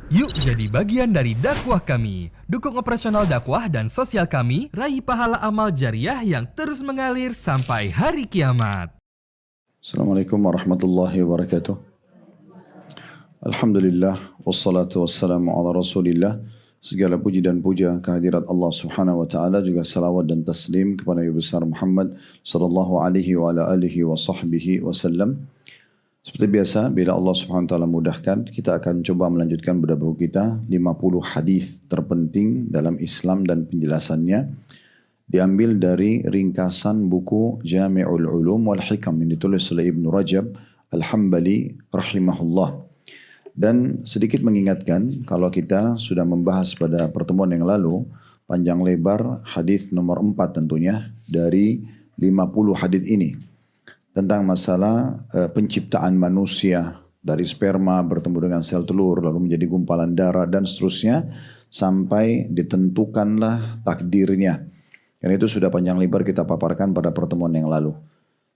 Yuk jadi bagian dari dakwah kami. Dukung operasional dakwah dan sosial kami, raih pahala amal jariah yang terus mengalir sampai hari kiamat. Assalamualaikum warahmatullahi wabarakatuh. Alhamdulillah, wassalatu wassalamu ala rasulillah. Segala puji dan puja kehadirat Allah subhanahu wa ta'ala, juga salawat dan taslim kepada Nabi besar Muhammad sallallahu alaihi wa ala alihi wa sahbihi wasallam. Seperti biasa, bila Allah subhanahu wa ta'ala mudahkan, kita akan coba melanjutkan bedah buku kita 50 hadis terpenting dalam Islam dan penjelasannya. Diambil dari ringkasan buku Jami'ul Ulum wal Hikam yang ditulis oleh Ibnu Rajab Al-Hambali rahimahullah. Dan sedikit mengingatkan, kalau kita sudah membahas pada pertemuan yang lalu, panjang lebar hadis nomor 4 tentunya dari 50 hadis ini. Tentang masalah penciptaan manusia dari sperma bertemu dengan sel telur lalu menjadi gumpalan darah dan seterusnya sampai ditentukanlah takdirnya. Dan itu sudah panjang lebar kita paparkan pada pertemuan yang lalu.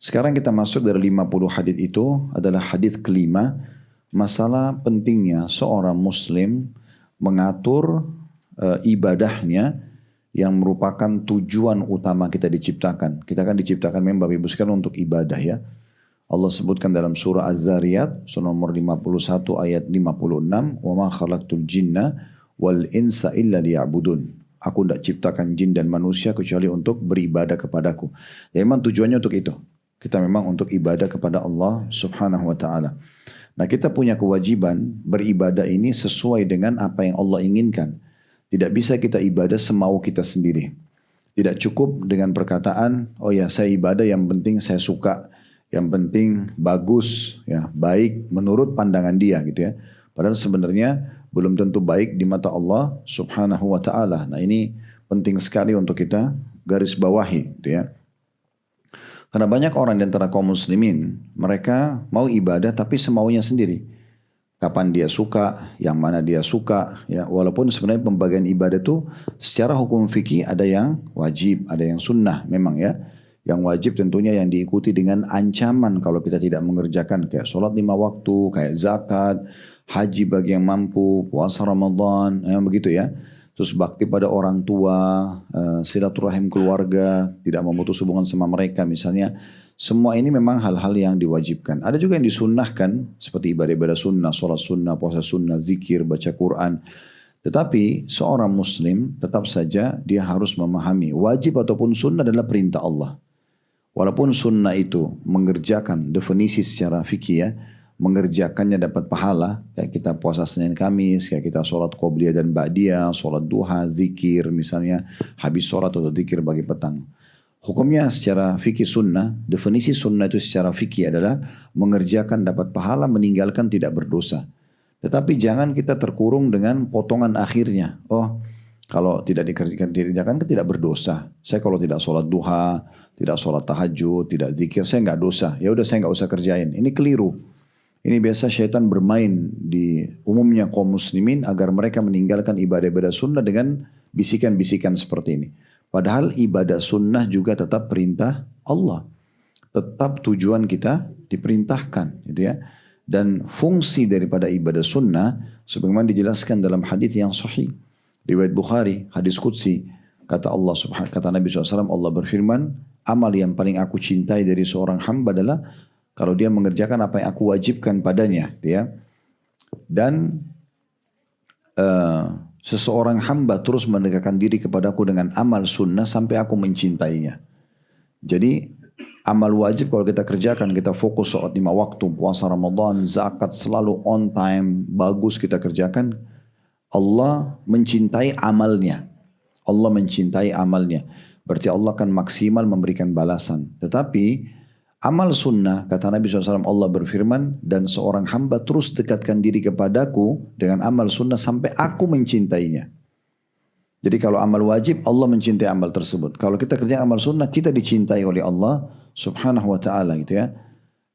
Sekarang kita masuk dari 50 hadis itu adalah hadis kelima, masalah pentingnya seorang muslim mengatur ibadahnya yang merupakan tujuan utama kita diciptakan. Kita kan diciptakan memang Bapak Ibu sekalian untuk ibadah ya. Allah sebutkan dalam surah Az-Zariyat surah nomor 51 ayat 56, "Wa ma khalaqtul jinna wal insa illa liya'budun." Aku tidak ciptakan jin dan manusia kecuali untuk beribadah kepadaku. Ya memang tujuannya untuk itu. Kita memang untuk ibadah kepada Allah Subhanahu wa taala. Nah, kita punya kewajiban beribadah ini sesuai dengan apa yang Allah inginkan. Tidak bisa kita ibadah semau kita sendiri. Tidak cukup dengan perkataan, oh ya saya ibadah yang penting saya suka, yang penting bagus, ya baik menurut pandangan dia gitu ya. Padahal sebenarnya belum tentu baik di mata Allah subhanahu wa ta'ala. Nah ini penting sekali untuk kita garis bawahi gitu ya. Karena banyak orang di antara kaum muslimin, mereka mau ibadah tapi semaunya sendiri. Kapan dia suka, yang mana dia suka, ya walaupun sebenarnya pembagian ibadah itu secara hukum fikih ada yang wajib, ada yang sunnah memang ya. Yang wajib tentunya yang diikuti dengan ancaman kalau kita tidak mengerjakan, kayak sholat 5 waktu, kayak zakat, haji bagi yang mampu, puasa Ramadan, yang begitu ya. Terus bakti pada orang tua, silaturahim keluarga, tidak memutus hubungan sama mereka misalnya. Semua ini memang hal-hal yang diwajibkan. Ada juga yang disunnahkan seperti ibadah-ibadah sunnah, sholat sunnah, puasa sunnah, zikir, baca Quran. Tetapi seorang muslim tetap saja dia harus memahami wajib ataupun sunnah adalah perintah Allah. Walaupun sunnah itu mengerjakan definisi secara fikih ya, mengerjakannya dapat pahala, kayak kita puasa Senin Kamis, kayak kita sholat qobliyah dan ba'diyah, sholat duha, zikir misalnya, habis sholat atau zikir bagi petang. Hukumnya secara fikih sunnah, definisi sunnah itu secara fikih adalah mengerjakan dapat pahala, meninggalkan tidak berdosa. Tetapi jangan kita terkurung dengan potongan akhirnya. Oh, kalau tidak dikerjakan kan tidak berdosa. Saya kalau tidak sholat duha, tidak sholat tahajud, tidak zikir, saya nggak dosa. Ya udah saya nggak usah kerjain. Ini keliru. Ini biasa syaitan bermain di umumnya kaum muslimin agar mereka meninggalkan ibadah-ibadah sunnah dengan bisikan-bisikan seperti ini. Padahal ibadah sunnah juga tetap perintah Allah. Tetap tujuan kita diperintahkan gitu ya. Dan fungsi daripada ibadah sunnah sebagaimana dijelaskan dalam hadis yang sahih. Riwayat Bukhari, hadis qudsi, kata Allah subhanahu kata Nabi SAW, Allah berfirman, amal yang paling aku cintai dari seorang hamba adalah kalau dia mengerjakan apa yang aku wajibkan padanya, ya. Dan seseorang hamba terus mendekatkan diri kepadaku dengan amal sunnah sampai aku mencintainya. Jadi amal wajib kalau kita kerjakan, kita fokus sholat 5 waktu, puasa Ramadan, zakat selalu on time, bagus kita kerjakan, Allah mencintai amalnya. Allah mencintai amalnya. Berarti Allah akan maksimal memberikan balasan. Tetapi amal sunnah, kata Nabi SAW, Allah berfirman, dan seorang hamba terus dekatkan diri kepadaku dengan amal sunnah sampai aku mencintainya. Jadi kalau amal wajib, Allah mencintai amal tersebut. Kalau kita kerja amal sunnah, kita dicintai oleh Allah subhanahu wa ta'ala gitu ya.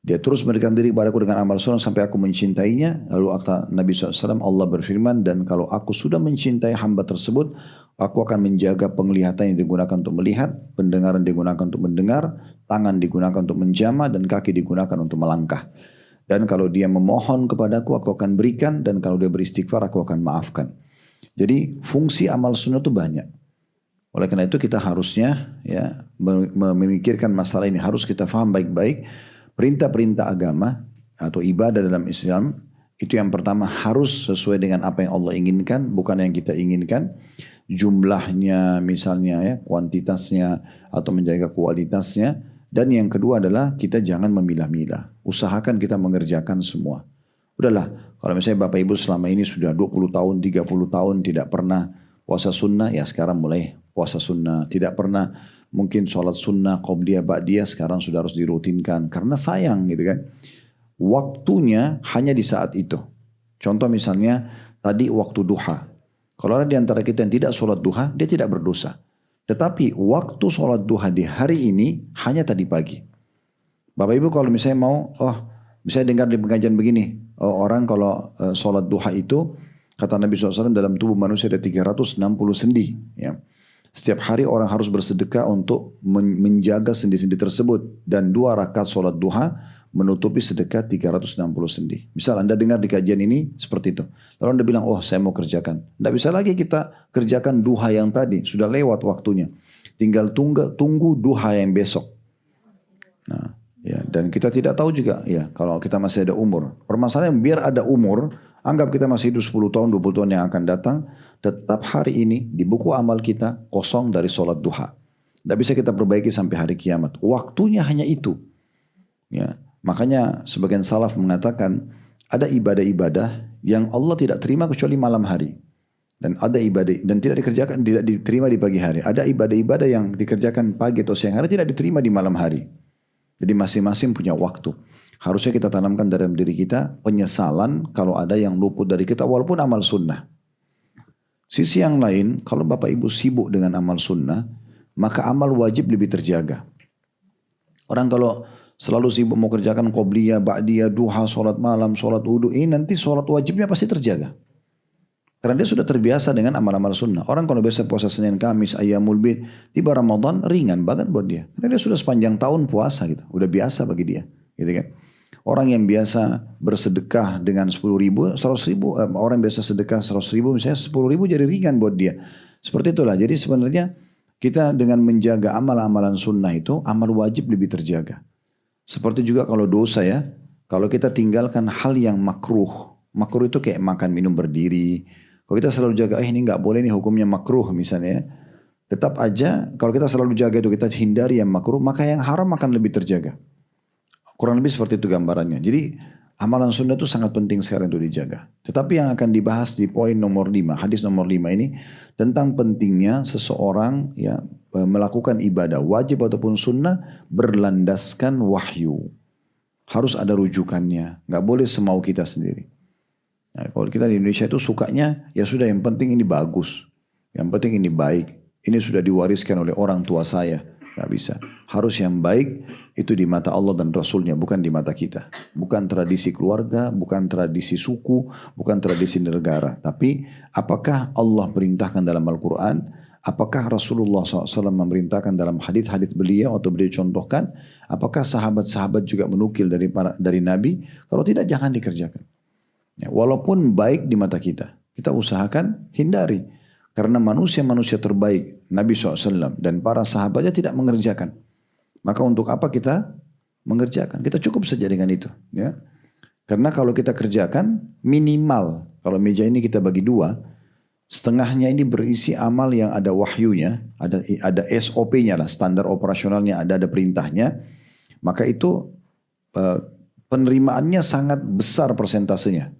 Dia terus memberikan diri kepadaku dengan amal sunnah sampai aku mencintainya. Lalu kata Nabi SAW, Allah berfirman, dan kalau aku sudah mencintai hamba tersebut, aku akan menjaga penglihatan yang digunakan untuk melihat, pendengaran digunakan untuk mendengar, tangan digunakan untuk menjamah, dan kaki digunakan untuk melangkah. Dan kalau dia memohon kepadaku, aku akan berikan. Dan kalau dia beristighfar, aku akan maafkan. Jadi fungsi amal sunnah itu banyak. Oleh karena itu kita harusnya ya memikirkan masalah ini. Harus kita faham baik-baik. Perintah-perintah agama atau ibadah dalam Islam. Itu yang pertama harus sesuai dengan apa yang Allah inginkan. Bukan yang kita inginkan. Jumlahnya misalnya ya, kuantitasnya atau menjaga kualitasnya. Dan yang kedua adalah kita jangan memilah-milah. Usahakan kita mengerjakan semua. Udahlah, kalau misalnya Bapak Ibu selama ini sudah 20 tahun, 30 tahun tidak pernah puasa sunnah, ya sekarang mulai puasa sunnah. Tidak pernah mungkin sholat sunnah, qobliyah, ba'diyah, sekarang sudah harus dirutinkan. Karena sayang gitu kan. Waktunya hanya di saat itu. Contoh misalnya tadi waktu duha. Kalau ada di antara kita yang tidak sholat duha, dia tidak berdosa. Tetapi waktu sholat duha di hari ini hanya tadi pagi. Bapak Ibu kalau misalnya mau, misalnya dengar di pengajian begini. Orang kalau sholat duha itu, kata Nabi SAW dalam tubuh manusia ada 360 sendi. Ya. Setiap hari orang harus bersedekah untuk menjaga sendi-sendi tersebut. Dan 2 rakaat sholat duha menutupi sedekah 360 sendi. Misal Anda dengar di kajian ini seperti itu. Lalu Anda bilang, saya mau kerjakan. Tidak bisa lagi kita kerjakan duha yang tadi. Sudah lewat waktunya. Tinggal tunggu duha yang besok. Nah, ya, dan kita tidak tahu juga ya kalau kita masih ada umur. Permasalahan biar ada umur, anggap kita masih hidup 10 tahun, 20 tahun yang akan datang. Tetap hari ini di buku amal kita kosong dari sholat duha. Tidak bisa kita perbaiki sampai hari kiamat. Waktunya hanya itu. Ya. Makanya sebagian salaf mengatakan ada ibadah-ibadah yang Allah tidak terima kecuali malam hari. Dan ada ibadah dan tidak diterima di pagi hari. Ada ibadah-ibadah yang dikerjakan pagi atau siang hari tidak diterima di malam hari. Jadi masing-masing punya waktu. Harusnya kita tanamkan dalam diri kita penyesalan kalau ada yang luput dari kita walaupun amal sunnah. Sisi yang lain, kalau Bapak Ibu sibuk dengan amal sunnah, maka amal wajib lebih terjaga. Orang kalau selalu sibuk mau kerjakan qobliyah, ba'diyah, duha, sholat malam, sholat wudu, ini nanti sholat wajibnya pasti terjaga. Karena dia sudah terbiasa dengan amal-amal sunnah. Orang kalau biasa puasa Senin, Kamis, Ayyamul Bid, tiba Ramadan ringan banget buat dia. Karena dia sudah sepanjang tahun puasa gitu. Udah biasa bagi dia. Gitu kan. Orang yang biasa bersedekah dengan 10 ribu, 100 ribu, orang biasa sedekah 100 ribu, misalnya 10 ribu jadi ringan buat dia. Seperti itulah. Jadi sebenarnya kita dengan menjaga amal-amalan sunnah itu, amal wajib lebih terjaga. Seperti juga kalau dosa ya, kalau kita tinggalkan hal yang makruh itu kayak makan minum berdiri. Kalau kita selalu jaga, ini nggak boleh nih hukumnya makruh misalnya ya. Tetap aja kalau kita selalu jaga itu, kita hindari yang makruh, maka yang haram akan lebih terjaga. Kurang lebih seperti itu gambarannya. Jadi amalan sunnah itu sangat penting sekarang untuk dijaga. Tetapi yang akan dibahas di poin nomor 5, hadis nomor 5 ini tentang pentingnya seseorang ya melakukan ibadah wajib ataupun sunnah berlandaskan wahyu. Harus ada rujukannya. Nggak boleh semau kita sendiri. Nah, kalau kita di Indonesia itu sukanya ya sudah yang penting ini bagus. Yang penting ini baik. Ini sudah diwariskan oleh orang tua saya. Nggak bisa. Harus yang baik itu di mata Allah dan Rasulnya, bukan di mata kita. Bukan tradisi keluarga, bukan tradisi suku, bukan tradisi negara. Tapi apakah Allah perintahkan dalam Al-Quran? Apakah Rasulullah SAW memerintahkan dalam hadits-hadits beliau atau beliau contohkan? Apakah sahabat-sahabat juga menukil dari Nabi? Kalau tidak, jangan dikerjakan. Ya, walaupun baik di mata kita, kita usahakan hindari. Karena manusia-manusia terbaik, Nabi SAW dan para sahabatnya tidak mengerjakan. Maka untuk apa kita mengerjakan? Kita cukup saja dengan itu. Ya. Karena kalau kita kerjakan, minimal, kalau meja ini kita bagi 2, setengahnya ini berisi amal yang ada wahyunya, ada SOP-nya lah, standar operasionalnya, ada perintahnya. Maka itu penerimaannya sangat besar persentasenya.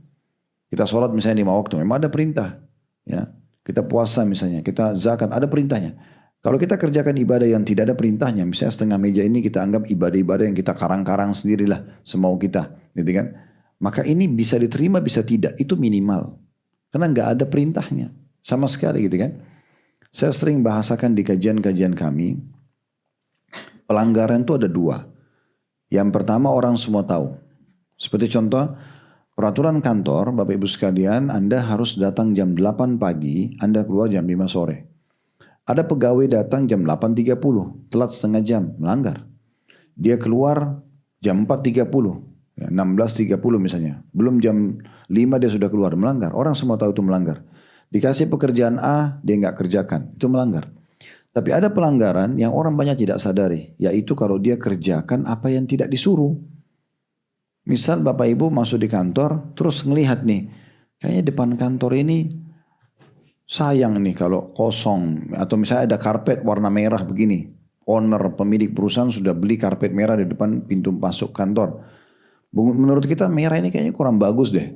Kita sholat misalnya 5 waktu, memang ada perintah. Ya. Kita puasa misalnya, kita zakat, ada perintahnya. Kalau kita kerjakan ibadah yang tidak ada perintahnya, misalnya setengah meja ini kita anggap ibadah-ibadah yang kita karang-karang sendirilah, semau kita. Gitu kan? Maka ini bisa diterima, bisa tidak. Itu minimal. Karena nggak ada perintahnya. Sama sekali gitu kan. Saya sering bahasakan di kajian-kajian kami, pelanggaran itu ada 2. Yang pertama orang semua tahu. Seperti contoh, peraturan kantor, Bapak Ibu sekalian, Anda harus datang jam 8 pagi, Anda keluar jam 5 sore. Ada pegawai datang jam 8.30, telat setengah jam, melanggar. Dia keluar jam 4.30, Ya, 16.30 misalnya. Belum jam 5 dia sudah keluar, melanggar. Orang semua tahu itu melanggar. Dikasih pekerjaan A, dia nggak kerjakan, itu melanggar. Tapi ada pelanggaran yang orang banyak tidak sadari, yaitu kalau dia kerjakan apa yang tidak disuruh. Misal Bapak Ibu masuk di kantor, terus ngelihat nih, kayaknya depan kantor ini sayang nih kalau kosong. Atau misalnya ada karpet warna merah begini. Owner, pemilik perusahaan sudah beli karpet merah di depan pintu masuk kantor. Menurut kita merah ini kayaknya kurang bagus deh.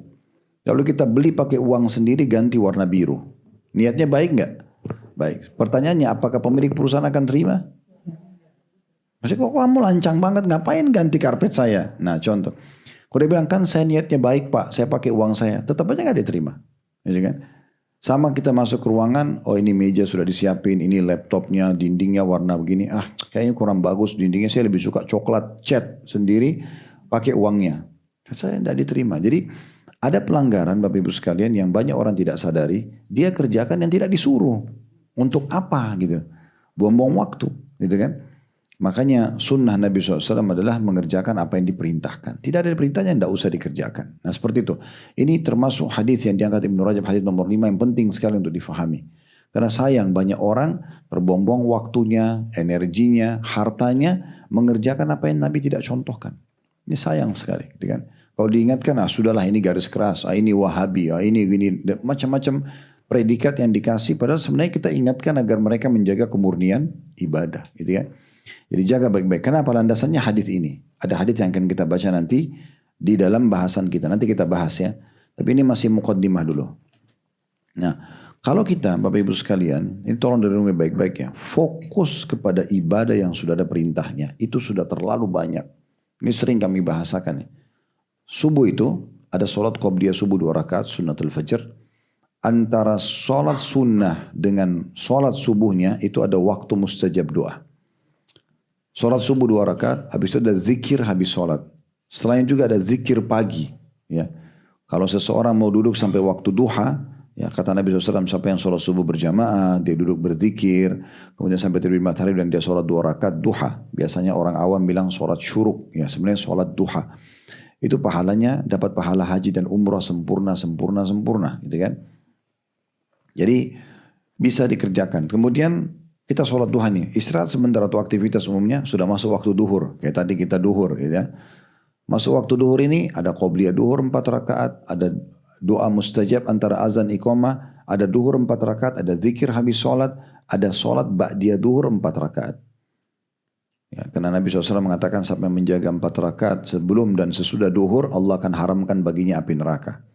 Lalu kita beli pakai uang sendiri ganti warna biru. Niatnya baik nggak? Baik. Pertanyaannya apakah pemilik perusahaan akan terima? Maksudnya kok kamu lancang banget ngapain ganti karpet saya? Nah contoh. Kalau dia bilang kan saya niatnya baik pak, saya pakai uang saya. Tetap aja nggak diterima. Gitu kan? Sama kita masuk ke ruangan, oh ini meja sudah disiapin, ini laptopnya, dindingnya warna begini. Ah kayaknya kurang bagus dindingnya, saya lebih suka coklat cat sendiri pakai uangnya. Saya tidak diterima. Jadi ada pelanggaran Bapak Ibu sekalian yang banyak orang tidak sadari. Dia kerjakan yang tidak disuruh. Untuk apa gitu. Buang-buang waktu gitu kan. Makanya sunnah Nabi SAW adalah mengerjakan apa yang diperintahkan. Tidak ada perintahnya yang tidak usah dikerjakan. Nah seperti itu. Ini termasuk hadis yang diangkat Ibnu Rajab, hadis nomor 5 yang penting sekali untuk difahami. Karena sayang banyak orang terbuang-buang waktunya, energinya, hartanya mengerjakan apa yang Nabi tidak contohkan. Ini sayang sekali. Gitu kan. Kalau diingatkan, sudahlah ini garis keras, ini wahabi, ini gini, macam-macam predikat yang dikasih. Padahal sebenarnya kita ingatkan agar mereka menjaga kemurnian ibadah. Gitu kan. Jadi jaga baik-baik. Kenapa landasannya hadis ini? Ada hadis yang akan kita baca nanti di dalam bahasan kita. Nanti kita bahas ya. Tapi ini masih muqaddimah dulu. Nah, kalau kita Bapak Ibu sekalian, ini tolong direnungi baik-baik ya. Fokus kepada ibadah yang sudah ada perintahnya. Itu sudah terlalu banyak. Ini sering kami bahasakan ya. Subuh itu ada sholat qobliyah subuh 2 rakaat sunnatul fajr. Antara sholat sunnah dengan sholat subuhnya itu ada waktu mustajab doa. Sholat subuh 2 rakaat, habis itu ada zikir habis sholat. Setelahnya juga ada zikir pagi. Ya. Kalau seseorang mau duduk sampai waktu duha, ya kata Nabi SAW, siapa yang sholat subuh berjamaah, dia duduk berzikir, kemudian sampai terbit matahari dan dia sholat 2 rakaat duha. Biasanya orang awam bilang sholat syuruk, ya sebenarnya sholat duha. Itu pahalanya dapat pahala haji dan umrah sempurna, gitu kan. Jadi bisa dikerjakan. Kemudian kita sholat duha nih, istirahat sebentar atau aktivitas umumnya sudah masuk waktu duhur. Kayak tadi kita duhur ya. Masuk waktu duhur ini ada qobliyah duhur 4 rakaat, ada doa mustajab antara azan iqamah, ada duhur 4 rakaat, ada zikir habis sholat, ada sholat ba'diyah duhur 4 rakaat. Ya, karena Nabi SAW mengatakan siapa yang menjaga 4 rakaat sebelum dan sesudah duhur, Allah akan haramkan baginya api neraka.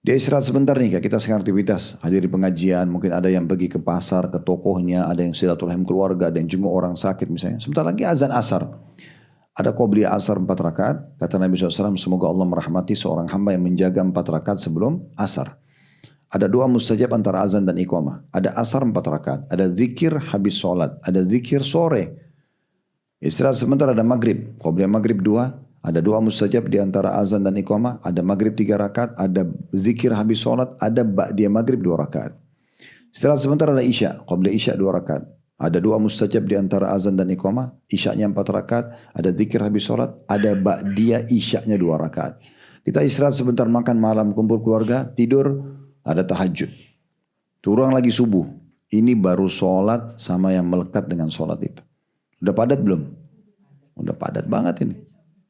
Dia istirahat sebentar nih, kayak kita sekarang aktivitas, hadiri pengajian, mungkin ada yang pergi ke pasar, ke tokohnya, ada yang silaturahim keluarga, ada yang jenguk orang sakit misalnya. Sebentar lagi azan asar. Ada qobliyah asar 4 rakaat, kata Nabi SAW, semoga Allah merahmati seorang hamba yang menjaga 4 rakaat sebelum asar. Ada doa mustajab antara azan dan iqamah. Ada asar 4 rakaat, ada zikir habis sholat, ada zikir sore. Istirahat sebentar ada maghrib, qobliyah maghrib 2. Ada doa mustajab di antara azan dan iqamah, ada maghrib 3 rakaat, ada zikir habis sholat, ada ba'diyah maghrib 2 rakaat. Istirahat sebentar ada isya, qobliyah isya 2 rakaat. Ada doa mustajab di antara azan dan iqamah, isyanya 4 rakaat, ada zikir habis sholat, ada ba'diyah isyanya 2 rakaat. Kita istirahat sebentar makan malam, kumpul keluarga, tidur, ada tahajud. Turun lagi subuh. Ini baru sholat sama yang melekat dengan sholat itu. Udah padat belum? Udah padat banget ini.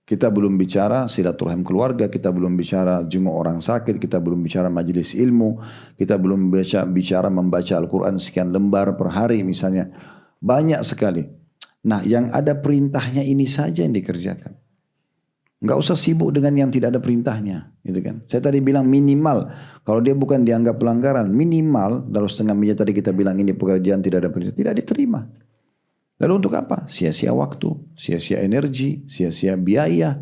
Kita belum bicara silaturahim keluarga, kita belum bicara jenguk orang sakit, kita belum bicara majelis ilmu, kita belum bicara membaca Al-Quran sekian lembar per hari misalnya. Banyak sekali. Nah yang ada perintahnya ini saja yang dikerjakan. Nggak usah sibuk dengan yang tidak ada perintahnya. Gitu kan. Saya tadi bilang minimal, kalau dia bukan dianggap pelanggaran, minimal dalam setengah meja tadi kita bilang ini pekerjaan tidak ada perintah, tidak diterima. Lalu untuk apa? Sia-sia waktu, sia-sia energi, sia-sia biaya.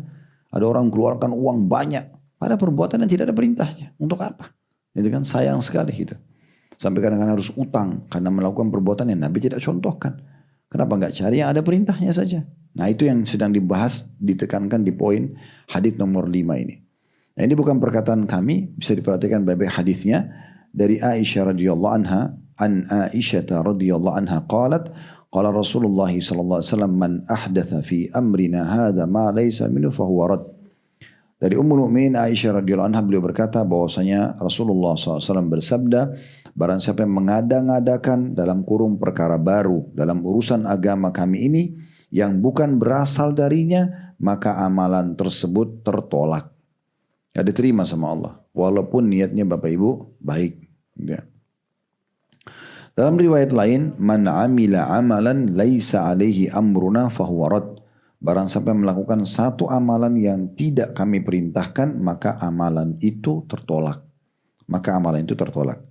Ada orang keluarkan uang banyak pada perbuatan yang tidak ada perintahnya. Untuk apa? Itu kan sayang sekali gitu. Sampai kadang-kadang harus utang karena melakukan perbuatan yang Nabi tidak contohkan. Kenapa enggak cari yang ada perintahnya saja? Nah itu yang sedang dibahas, ditekankan di poin hadis nomor 5 ini. Nah ini bukan perkataan kami, bisa diperhatikan baik-baik hadisnya dari Aisyah radhiyallahu anha, an Aisyah radhiyallahu anha qalat qala Rasulullah sallallahu alaihi wasallam man ahdatha fi amrina hadha ma laysa minhu fa huwa rad. Dari Ummul Mukminin Aisyah radhiyallahu anha, beliau berkata bahwasanya Rasulullah SAW bersabda, barang siapa yang mengada-ngadakan dalam kurung perkara baru dalam urusan agama kami ini yang bukan berasal darinya, maka amalan tersebut tertolak. Gak diterima sama Allah. Walaupun niatnya Bapak Ibu baik. Ya. Dalam riwayat lain, man amila amalan laisa alaihi amruna fahuwa rad. Barang siapa yang melakukan satu amalan yang tidak kami perintahkan, maka amalan itu tertolak. Maka amalan itu tertolak.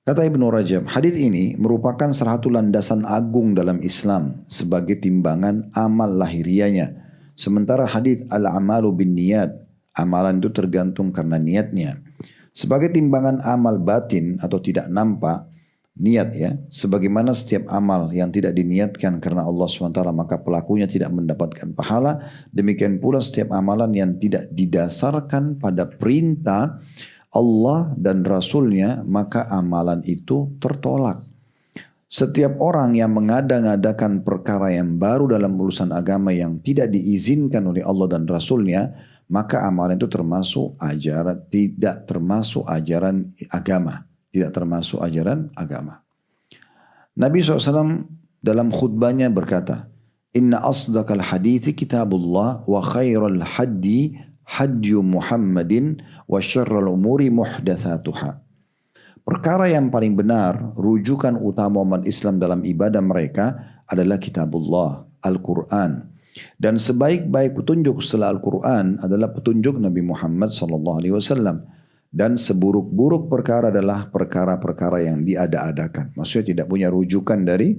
Kata Ibnu Rajab, hadis ini merupakan salah satu landasan agung dalam Islam sebagai timbangan amal lahirianya. Sementara hadis al-amalu bin niyat, amalan itu tergantung karena niatnya. Sebagai timbangan amal batin atau tidak nampak, niat ya, sebagaimana setiap amal yang tidak diniatkan karena Allah SWT maka pelakunya tidak mendapatkan pahala, demikian pula setiap amalan yang tidak didasarkan pada perintah Allah dan Rasulnya maka amalan itu tertolak. Setiap orang yang mengada-ngadakan perkara yang baru dalam urusan agama yang tidak diizinkan oleh Allah dan Rasulnya, maka amalan itu termasuk ajaran, tidak termasuk ajaran agama. Tidak termasuk ajaran agama. Nabi SAW dalam khutbahnya berkata, Inna asdaqal hadithi kitabullah wa khairal haddi hadyu Muhammadin wa syarral umuri muhdathatuhah. Perkara yang paling benar, rujukan utama umat Islam dalam ibadah mereka adalah kitabullah, Al-Quran. Dan sebaik-baik petunjuk setelah Al-Quran adalah petunjuk Nabi Muhammad SAW. Dan seburuk-buruk perkara adalah perkara-perkara yang diada-adakan. Maksudnya tidak punya rujukan dari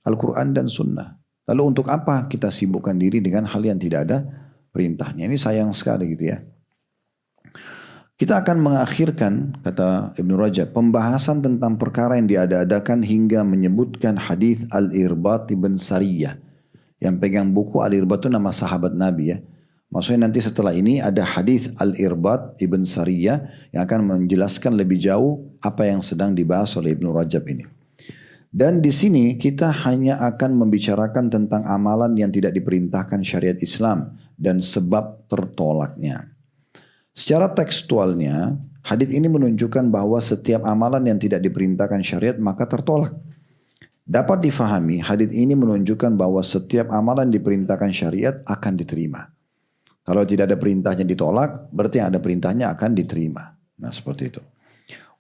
Al-Quran dan Sunnah. Lalu untuk apa kita sibukkan diri dengan hal yang tidak ada perintahnya? Ini sayang sekali gitu ya. Kita akan mengakhirkan, kata Ibnu Rajab, pembahasan tentang perkara yang diada-adakan hingga menyebutkan hadis Al-Irbat ibn Sariyah. Yang pegang buku Al-Irbat itu nama sahabat Nabi ya. Maksudnya nanti setelah ini ada hadis Al-Irbat ibn Sariyah yang akan menjelaskan lebih jauh apa yang sedang dibahas oleh Ibnu Rajab ini. Dan di sini kita hanya akan membicarakan tentang amalan yang tidak diperintahkan syariat Islam dan sebab tertolaknya. Secara tekstualnya, hadis ini menunjukkan bahwa setiap amalan yang tidak diperintahkan syariat maka tertolak. Dapat difahami, hadis ini menunjukkan bahwa setiap amalan diperintahkan syariat akan diterima. Kalau tidak ada perintahnya ditolak, berarti yang ada perintahnya akan diterima. Nah, seperti itu.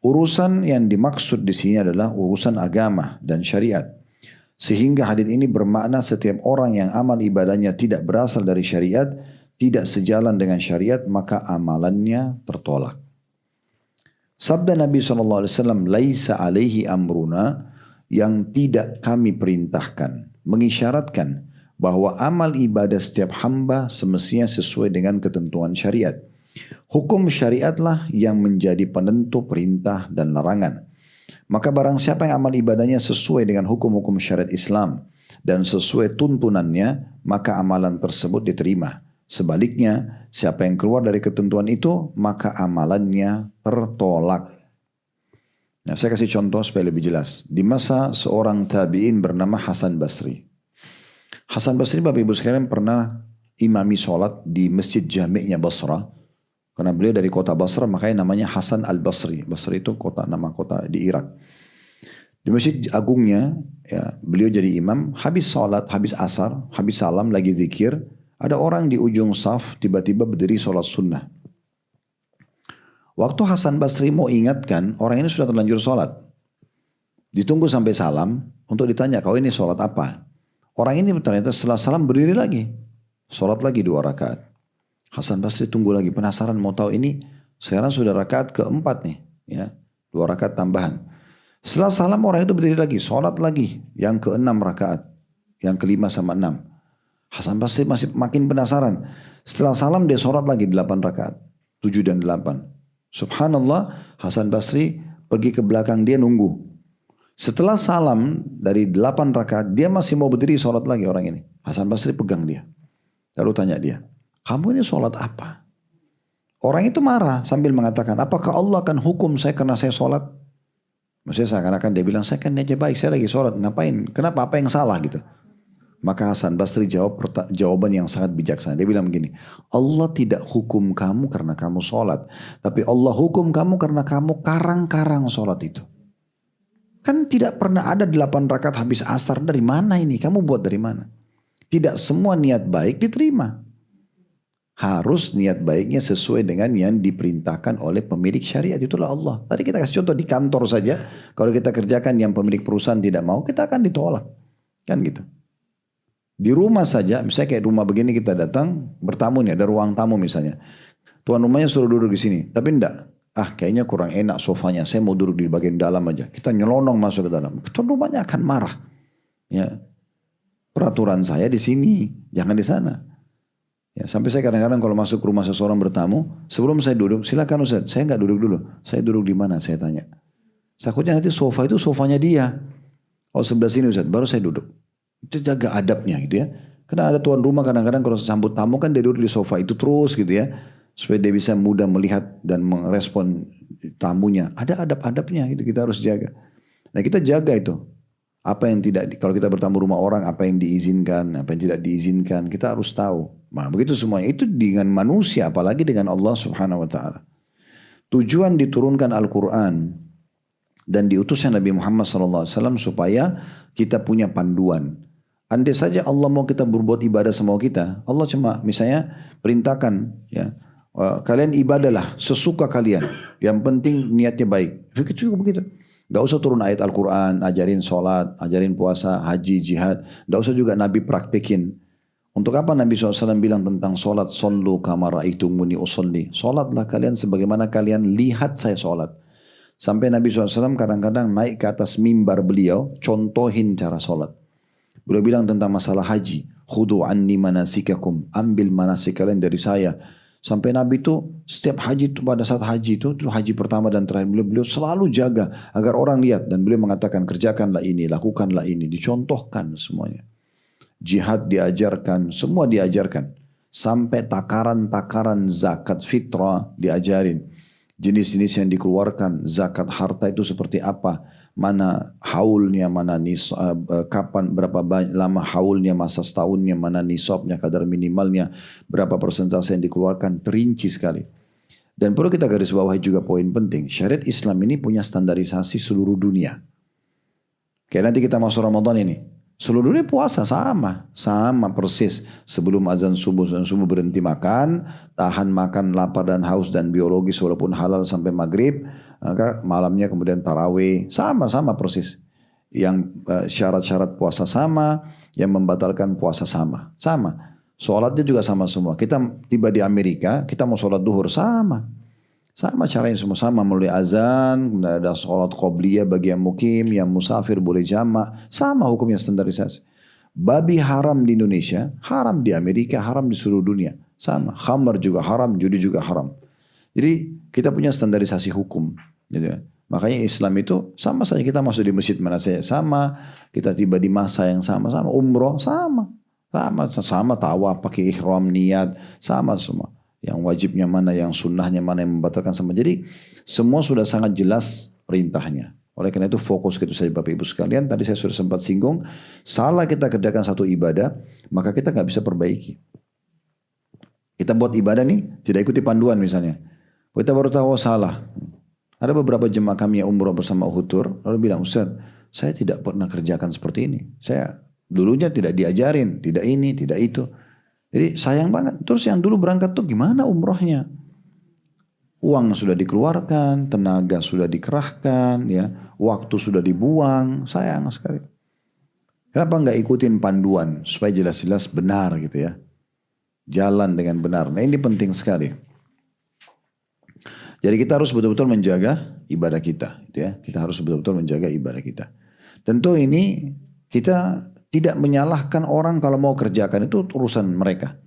Urusan yang dimaksud di sini adalah urusan agama dan syariat. Sehingga hadis ini bermakna setiap orang yang amal ibadahnya tidak berasal dari syariat, tidak sejalan dengan syariat, maka amalannya tertolak. Sabda Nabi SAW, "Laisa alaihi amruna," yang tidak kami perintahkan, mengisyaratkan bahwa amal ibadah setiap hamba semestinya sesuai dengan ketentuan syariat. Hukum syariatlah yang menjadi penentu perintah dan larangan. Maka barang siapa yang amal ibadahnya sesuai dengan hukum-hukum syariat Islam dan sesuai tuntunannya, maka amalan tersebut diterima. Sebaliknya, siapa yang keluar dari ketentuan itu, maka amalannya tertolak. Nah, saya kasih contoh supaya lebih jelas. Di masa seorang tabi'in bernama Hasan Basri. Hasan Basri, Bapak Ibu sekalian, pernah imami sholat di masjid jami'nya Basra. Karena beliau dari kota Basra, makanya namanya Hasan al-Basri. Basri itu nama kota di Irak. Di masjid agungnya, ya, beliau jadi imam. Habis sholat, habis asar, habis salam, lagi zikir. Ada orang di ujung saf, tiba-tiba berdiri sholat sunnah. Waktu Hasan Basri mau ingatkan, orang ini sudah terlanjur sholat. Ditunggu sampai salam, untuk ditanya, kau ini sholat apa? Orang ini ternyata setelah salam berdiri lagi. Sholat lagi 2 rakaat. Hasan Basri tunggu lagi, penasaran mau tahu ini. Sekarang sudah rakaat keempat nih. Ya, 2 rakaat tambahan. Setelah salam orang itu berdiri lagi. Sholat lagi. Yang ke-6 rakaat. Yang ke-5 sama 6. Hasan Basri masih makin penasaran. Setelah salam dia sholat lagi 8 rakaat. 7 dan 8. Subhanallah, Hasan Basri pergi ke belakang dia nunggu. Setelah salam dari 8 rakaat, dia masih mau berdiri sholat lagi orang ini. Hasan Basri pegang dia. Lalu tanya dia, kamu ini sholat apa? Orang itu marah sambil mengatakan, apakah Allah akan hukum saya karena saya sholat? Maksudnya seakan-akan dia bilang, saya kan niatnya baik, saya lagi sholat. Ngapain? Kenapa? Apa yang salah gitu? Maka Hasan Basri jawab jawaban yang sangat bijaksana. Dia bilang begini, Allah tidak hukum kamu karena kamu sholat. Tapi Allah hukum kamu karena kamu karang-karang sholat itu. Kan tidak pernah ada 8 rakaat habis asar. Dari mana ini? Kamu buat dari mana? Tidak semua niat baik diterima. Harus niat baiknya sesuai dengan yang diperintahkan oleh pemilik syariat. Itulah Allah. Tadi kita kasih contoh di kantor saja. Kalau kita kerjakan yang pemilik perusahaan tidak mau, kita akan ditolak. Kan gitu. Di rumah saja, misalnya kayak rumah begini kita datang, bertamu nih, ada ruang tamu misalnya. Tuan rumahnya suruh duduk di sini. Tapi enggak. Kayaknya kurang enak sofanya. Saya mau duduk di bagian dalam aja. Kita nyelonong masuk ke dalam. Tuan rumahnya akan marah. Ya. Peraturan saya di sini, jangan di sana. Ya, sampai saya kadang-kadang kalau masuk ke rumah seseorang bertamu, sebelum saya duduk, silakan Ustaz, saya nggak duduk dulu. Saya duduk di mana? Saya tanya. Takutnya nanti sofa itu sofanya dia. Oh sebelah sini Ustaz, baru saya duduk. Itu jaga adabnya gitu ya. Karena ada tuan rumah kadang-kadang kalau sambut tamu kan dia duduk di sofa itu terus gitu ya. Supaya dia bisa mudah melihat dan merespon tamunya. Ada adab-adabnya gitu, kita harus jaga. Nah kita jaga itu. Apa yang tidak, kalau kita bertamu rumah orang, apa yang diizinkan, apa yang tidak diizinkan, kita harus tahu. Nah begitu semuanya. Itu dengan manusia, apalagi dengan Allah subhanahu wa ta'ala. Tujuan diturunkan Al-Quran dan diutusnya Nabi Muhammad SAW supaya kita punya panduan. Andai saja Allah mau kita berbuat ibadah semau kita, Allah cuma misalnya perintahkan, ya, kalian ibadahlah sesuka kalian. Yang penting niatnya baik. Begitu juga begitu. Gak usah turun ayat Al-Quran, ajarin sholat, ajarin puasa, haji, jihad. Gak usah juga Nabi praktekin. Untuk apa Nabi SAW bilang tentang sholat? Sallu kama ra'aitumuni usolli. Sholatlah kalian sebagaimana kalian lihat saya sholat. Sampai Nabi SAW kadang-kadang naik ke atas mimbar beliau, contohin cara sholat. Beliau bilang tentang masalah haji. Khudu anni manasikakum. Ambil manasik kalian dari saya. Sampai Nabi itu setiap haji itu pada saat haji itu haji pertama dan terakhir beliau selalu jaga agar orang lihat dan beliau mengatakan kerjakanlah ini, lakukanlah ini, dicontohkan semuanya. Jihad diajarkan, semua diajarkan. Sampai takaran-takaran zakat fitrah diajarin. Jenis-jenis yang dikeluarkan, zakat harta itu seperti apa, mana haulnya, mana kapan, berapa lama haulnya, masa setahunnya, mana nisabnya, kadar minimalnya, berapa persentase yang dikeluarkan, terinci sekali. Dan perlu kita garis bawahi juga poin penting, syariat Islam ini punya standarisasi seluruh dunia. Kayak nanti kita masuk Ramadan ini, seluruh dunia puasa sama persis. Sebelum azan subuh dan subuh berhenti makan, tahan makan lapar dan haus dan biologis walaupun halal sampai maghrib. Maka malamnya kemudian tarawih, sama persis. Yang syarat-syarat puasa sama, yang membatalkan puasa sama. Sholatnya juga sama semua. Kita tiba di Amerika, kita mau sholat duhur sama caranya semua sama, mulai azan, kemudian ada sholat qobliyah bagi yang mukim, yang musafir boleh jamak, sama hukumnya standarisasi. Babi haram di Indonesia, haram di Amerika, haram di seluruh dunia, sama. Khamar juga haram, judi juga haram. Jadi kita punya standarisasi hukum, gitu ya. Makanya Islam itu sama saja, kita masuk di masjid mana saja sama, kita tiba di masa yang sama, umroh sama tawaf, pakai ihram, niat, sama semua. Yang wajibnya mana, yang sunnahnya mana, yang membatalkan sama. Jadi semua sudah sangat jelas perintahnya. Oleh karena itu fokus gitu saja Bapak Ibu sekalian. Tadi saya sudah sempat singgung, salah kita kerjakan satu ibadah, maka kita nggak bisa perbaiki. Kita buat ibadah nih, tidak ikuti panduan misalnya. Kita baru tahu salah. Ada beberapa jemaah kami yang umroh bersama Uhutur, lalu bilang, Ustaz, saya tidak pernah kerjakan seperti ini. Saya dulunya tidak diajarin, tidak ini, tidak itu. Jadi sayang banget. Terus yang dulu berangkat tuh gimana umrohnya? Uang sudah dikeluarkan, tenaga sudah dikerahkan, ya, waktu sudah dibuang, sayang sekali. Kenapa nggak ikutin panduan supaya jelas-jelas benar gitu ya? Jalan dengan benar. Nah ini penting sekali. Jadi kita harus betul-betul menjaga ibadah kita, gitu ya. Kita harus betul-betul menjaga ibadah kita. Tentu ini kita tidak menyalahkan orang kalau mau kerjakan, itu urusan mereka.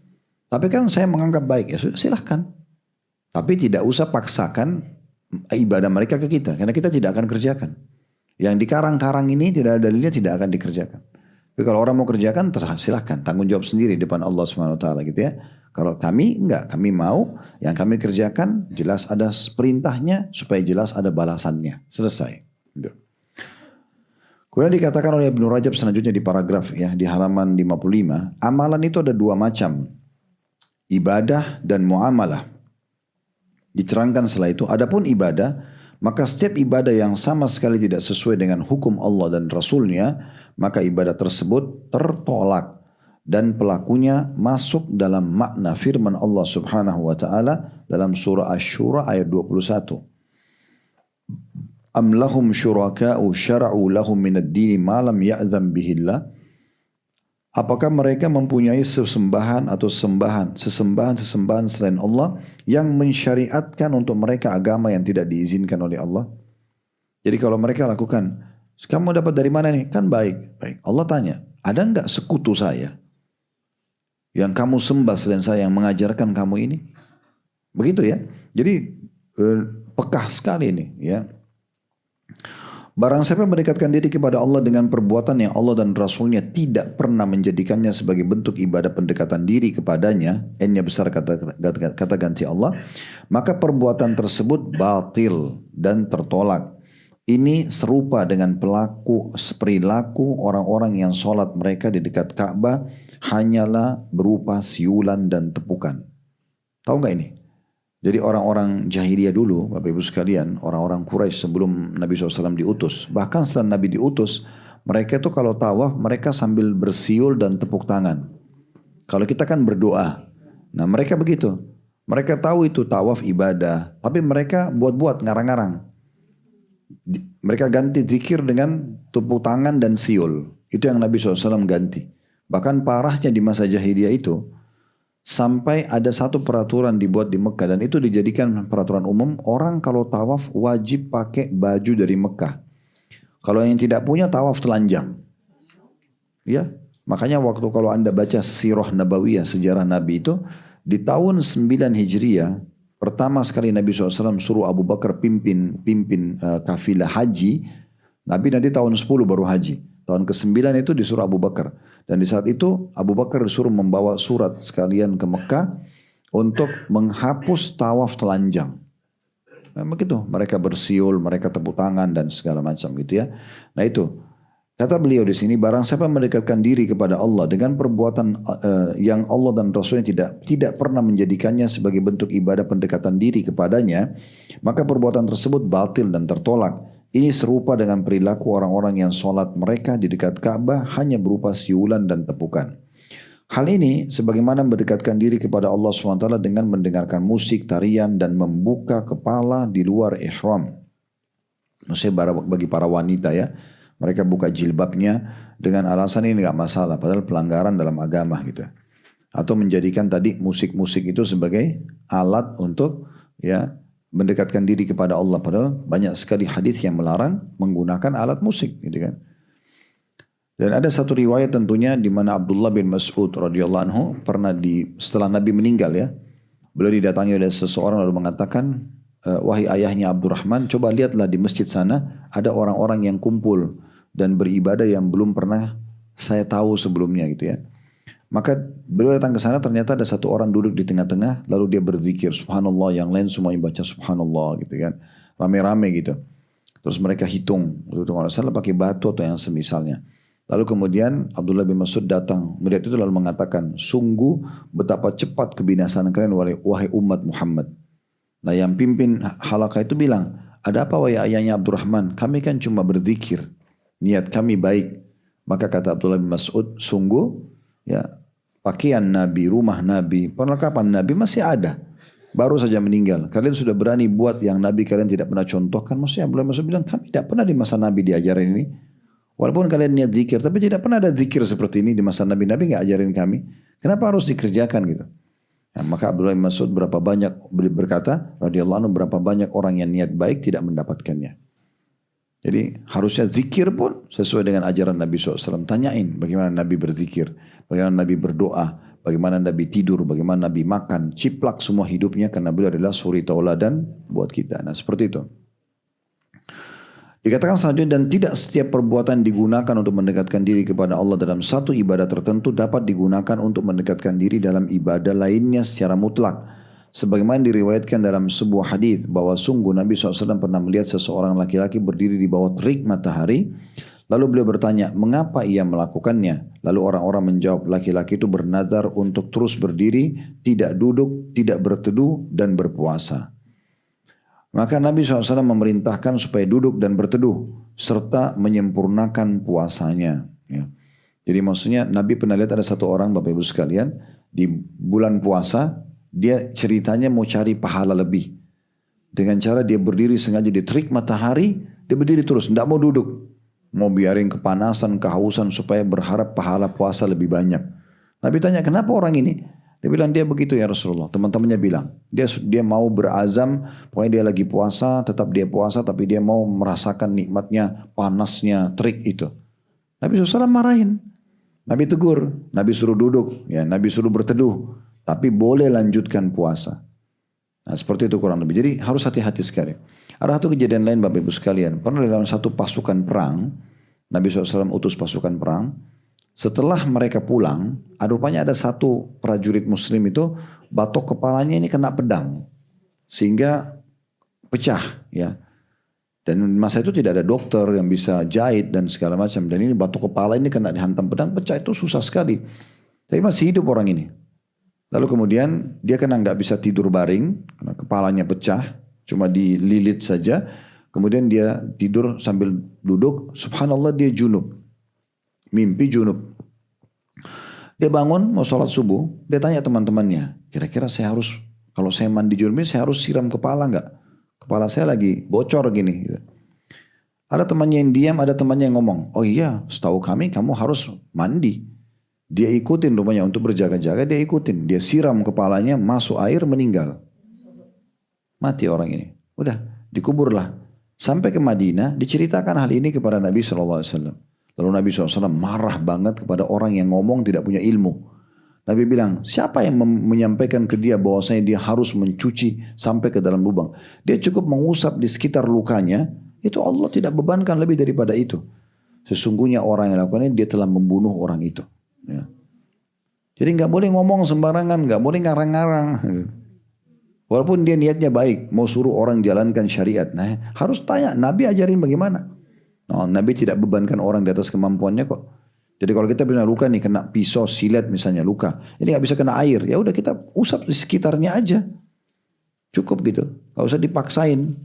Tapi kan saya menganggap baik, ya sudah silahkan. Tapi tidak usah paksakan ibadah mereka ke kita, karena kita tidak akan kerjakan. Yang di karang-karang ini tidak ada dalilnya, tidak akan dikerjakan. Tapi kalau orang mau kerjakan, silahkan, tanggung jawab sendiri di depan Allah SWT gitu ya. Kalau kami enggak, kami mau yang kami kerjakan jelas ada perintahnya supaya jelas ada balasannya. Selesai. Gitu. Kemudian dikatakan oleh Ibnu Rajab selanjutnya di paragraf ya di halaman 55, amalan itu ada dua macam, ibadah dan muamalah. Diterangkan setelah itu, adapun ibadah, maka setiap ibadah yang sama sekali tidak sesuai dengan hukum Allah dan Rasulnya, maka ibadah tersebut tertolak dan pelakunya masuk dalam makna firman Allah Subhanahu wa taala dalam surah Asy-Syura ayat 21. Am lahum syuraka'u syara'u lahum minad dini ma lam ya'zam bihillah. Apakah mereka mempunyai sesembahan atau sesembahan selain Allah yang mensyariatkan untuk mereka agama yang tidak diizinkan oleh Allah? Jadi kalau mereka lakukan, kamu dapat dari mana nih? Kan baik. Baik. Allah tanya, ada enggak sekutu saya yang kamu sembah selain saya yang mengajarkan kamu ini? Begitu ya. Jadi pekah sekali ini ya. Barang siapa mendekatkan diri kepada Allah dengan perbuatan yang Allah dan Rasulnya tidak pernah menjadikannya sebagai bentuk ibadah pendekatan diri kepadanya, n-nya besar kata ganti Allah, maka perbuatan tersebut batil dan tertolak. Ini serupa dengan perilaku orang-orang yang sholat mereka di dekat Ka'bah hanyalah berupa siulan dan tepukan. Tahu nggak ini? Jadi orang-orang jahiliyah dulu, Bapak Ibu sekalian, orang-orang Quraisy sebelum Nabi SAW diutus, bahkan setelah Nabi diutus, mereka itu kalau tawaf, mereka sambil bersiul dan tepuk tangan. Kalau kita kan berdoa. Nah mereka begitu. Mereka tahu itu tawaf ibadah, tapi mereka buat-buat, ngarang-ngarang. Mereka ganti zikir dengan tepuk tangan dan siul. Itu yang Nabi SAW ganti. Bahkan parahnya di masa jahiliyah itu, sampai ada satu peraturan dibuat di Mekah dan itu dijadikan peraturan umum, orang kalau tawaf wajib pakai baju dari Mekah. Kalau yang tidak punya tawaf telanjang. Ya, makanya waktu kalau Anda baca Sirah Nabawiyah, sejarah Nabi itu, di tahun 9 Hijriah, pertama sekali Nabi SAW suruh Abu Bakar pimpin kafilah haji. Nabi nanti tahun 10 baru haji. Tahun ke-9 itu disuruh Abu Bakar. Dan di saat itu Abu Bakar disuruh membawa surat sekalian ke Mekah untuk menghapus tawaf telanjang. Nah, begitu, mereka bersiul, mereka tepuk tangan dan segala macam gitu ya. Nah itu, kata beliau di sini, barang siapa mendekatkan diri kepada Allah dengan perbuatan yang Allah dan Rasulnya tidak pernah menjadikannya sebagai bentuk ibadah pendekatan diri kepadanya, maka perbuatan tersebut batil dan tertolak. Ini serupa dengan perilaku orang-orang yang sholat mereka di dekat Ka'bah hanya berupa siulan dan tepukan. Hal ini sebagaimana mendekatkan diri kepada Allah SWT dengan mendengarkan musik, tarian, dan membuka kepala di luar ihram. Maksudnya bagi para wanita ya, mereka buka jilbabnya dengan alasan ini nggak masalah, padahal pelanggaran dalam agama gitu. Atau menjadikan tadi musik-musik itu sebagai alat untuk ya mendekatkan diri kepada Allah, padahal banyak sekali hadis yang melarang menggunakan alat musik gitu kan. Dan ada satu riwayat tentunya di mana Abdullah bin Mas'ud radhiyallahu anhu pernah setelah Nabi meninggal ya, beliau didatangi oleh seseorang lalu mengatakan, wahai ayahnya Abdurrahman, coba lihatlah di masjid sana ada orang-orang yang kumpul dan beribadah yang belum pernah saya tahu sebelumnya gitu ya. Maka beliau datang ke sana, ternyata ada satu orang duduk di tengah-tengah, lalu dia berzikir subhanallah, yang lain semuanya baca subhanallah gitu kan, rame-rame gitu. Terus mereka hitung kalau salah pakai batu atau yang semisalnya. Lalu kemudian Abdullah bin Mas'ud datang melihat itu lalu mengatakan, sungguh betapa cepat kebinasaan kalian wahai umat Muhammad. Nah yang pimpin halaqah itu bilang, ada apa wahai ayahnya Abdurrahman, kami kan cuma berzikir, niat kami baik. Maka kata Abdullah bin Mas'ud, sungguh ya pakaian Nabi, rumah Nabi, perlengkapan Nabi masih ada. Baru saja meninggal. Kalian sudah berani buat yang Nabi kalian tidak pernah contohkan. Maksudnya Abdullah bin Mas'ud bilang, kami tidak pernah di masa Nabi diajarin ini. Walaupun kalian niat zikir, tapi tidak pernah ada zikir seperti ini di masa Nabi. Nabi nggak ajarin kami. Kenapa harus dikerjakan gitu? Nah, maka Abdullah bin Mas'ud berkata, radhiyallahu anhu, berapa banyak orang yang niat baik tidak mendapatkannya. Jadi harusnya zikir pun sesuai dengan ajaran Nabi SAW. Tanyain bagaimana Nabi berzikir, bagaimana Nabi berdoa, bagaimana Nabi tidur, bagaimana Nabi makan. Ciplak semua hidupnya karena beliau adalah suri tauladan buat kita. Nah seperti itu. Dikatakan selanjutnya, dan tidak setiap perbuatan digunakan untuk mendekatkan diri kepada Allah dalam satu ibadah tertentu dapat digunakan untuk mendekatkan diri dalam ibadah lainnya secara mutlak. Sebagaimana diriwayatkan dalam sebuah hadis bahwa sungguh Nabi SAW pernah melihat seseorang laki-laki berdiri di bawah terik matahari, Lalu beliau bertanya, mengapa ia melakukannya? Lalu orang-orang menjawab, laki-laki itu bernazar untuk terus berdiri, tidak duduk, tidak berteduh, dan berpuasa. Maka Nabi SAW memerintahkan supaya duduk dan berteduh, serta menyempurnakan puasanya. Ya. Jadi maksudnya Nabi pernah lihat ada satu orang, Bapak Ibu sekalian, di bulan puasa, dia ceritanya mau cari pahala lebih. Dengan cara dia berdiri sengaja di terik matahari, dia berdiri terus, tidak mau duduk. Mau biarin kepanasan, kehausan supaya berharap pahala puasa lebih banyak. Nabi tanya, kenapa orang ini? Dia bilang, dia begitu ya Rasulullah. Teman-temannya bilang, dia mau berazam, pokoknya dia lagi puasa, tetap dia puasa, tapi dia mau merasakan nikmatnya, panasnya, terik itu. Nabi SAW marahin. Nabi tegur, Nabi suruh duduk, ya Nabi suruh berteduh, tapi boleh lanjutkan puasa. Nah seperti itu kurang lebih. Jadi harus hati-hati sekali. Ada satu kejadian lain Bapak Ibu sekalian. Pernah dalam satu pasukan perang, Nabi SAW utus pasukan perang. Setelah mereka pulang, rupanya ada satu prajurit muslim itu, batok kepalanya ini kena pedang. Sehingga pecah. Ya. Dan masa itu tidak ada dokter yang bisa jahit dan segala macam. Dan ini batok kepala ini kena dihantam pedang, pecah itu susah sekali. Tapi masih hidup orang ini. Lalu kemudian dia kena nggak bisa tidur baring, karena kepalanya pecah, cuma dililit saja. Kemudian dia tidur sambil duduk, subhanallah dia junub. Mimpi junub. Dia bangun mau sholat subuh, dia tanya teman-temannya, kira-kira saya harus, kalau saya mandi junub ini saya harus siram kepala nggak? Kepala saya lagi bocor gini. Ada temannya yang diam, ada temannya yang ngomong, oh iya setahu kami kamu harus mandi. Dia ikutin rupanya untuk berjaga-jaga, dia ikutin. Dia siram kepalanya, masuk air, meninggal. Mati orang ini. Udah, dikuburlah. Sampai ke Madinah, diceritakan hal ini kepada Nabi SAW. Lalu Nabi SAW marah banget kepada orang yang ngomong tidak punya ilmu. Nabi bilang, siapa yang menyampaikan ke dia bahwasanya dia harus mencuci sampai ke dalam lubang. Dia cukup mengusap di sekitar lukanya, itu Allah tidak bebankan lebih daripada itu. Sesungguhnya orang yang lakukannya, dia telah membunuh orang itu. Ya. Jadi nggak boleh ngomong sembarangan, nggak boleh ngarang-ngarang. Walaupun dia niatnya baik, mau suruh orang jalankan syariat. Nah, harus tanya, Nabi ajarin bagaimana? Nah, Nabi tidak bebankan orang di atas kemampuannya kok. Jadi kalau kita punya luka nih, kena pisau, silet misalnya luka, ini nggak bisa kena air, ya udah kita usap di sekitarnya aja, cukup gitu, nggak usah dipaksain.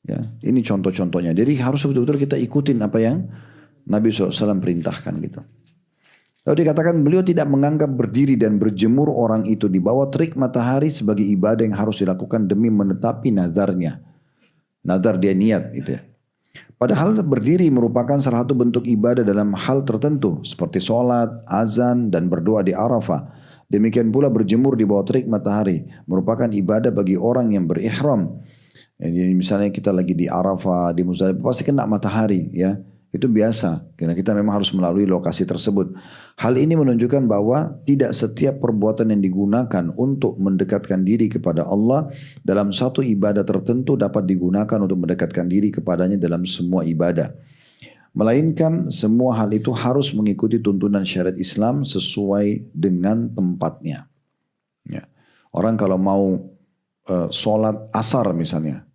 Ya, ini contoh-contohnya. Jadi harus betul-betul kita ikutin apa yang Nabi SAW perintahkan gitu. Lalu dikatakan beliau tidak menganggap berdiri dan berjemur orang itu di bawah terik matahari sebagai ibadah yang harus dilakukan demi menetapi nazarnya. Nazar dia niat gitu ya. Padahal berdiri merupakan salah satu bentuk ibadah dalam hal tertentu seperti sholat, azan, dan berdoa di Arafah. Demikian pula berjemur di bawah terik matahari merupakan ibadah bagi orang yang berihram. Jadi misalnya kita lagi di Arafah, di Muzdalifah pasti kena matahari ya. Itu biasa, karena kita memang harus melalui lokasi tersebut. Hal ini menunjukkan bahwa tidak setiap perbuatan yang digunakan untuk mendekatkan diri kepada Allah dalam satu ibadah tertentu dapat digunakan untuk mendekatkan diri kepadanya dalam semua ibadah. Melainkan semua hal itu harus mengikuti tuntunan syariat Islam sesuai dengan tempatnya. Ya. Orang kalau mau sholat asar misalnya,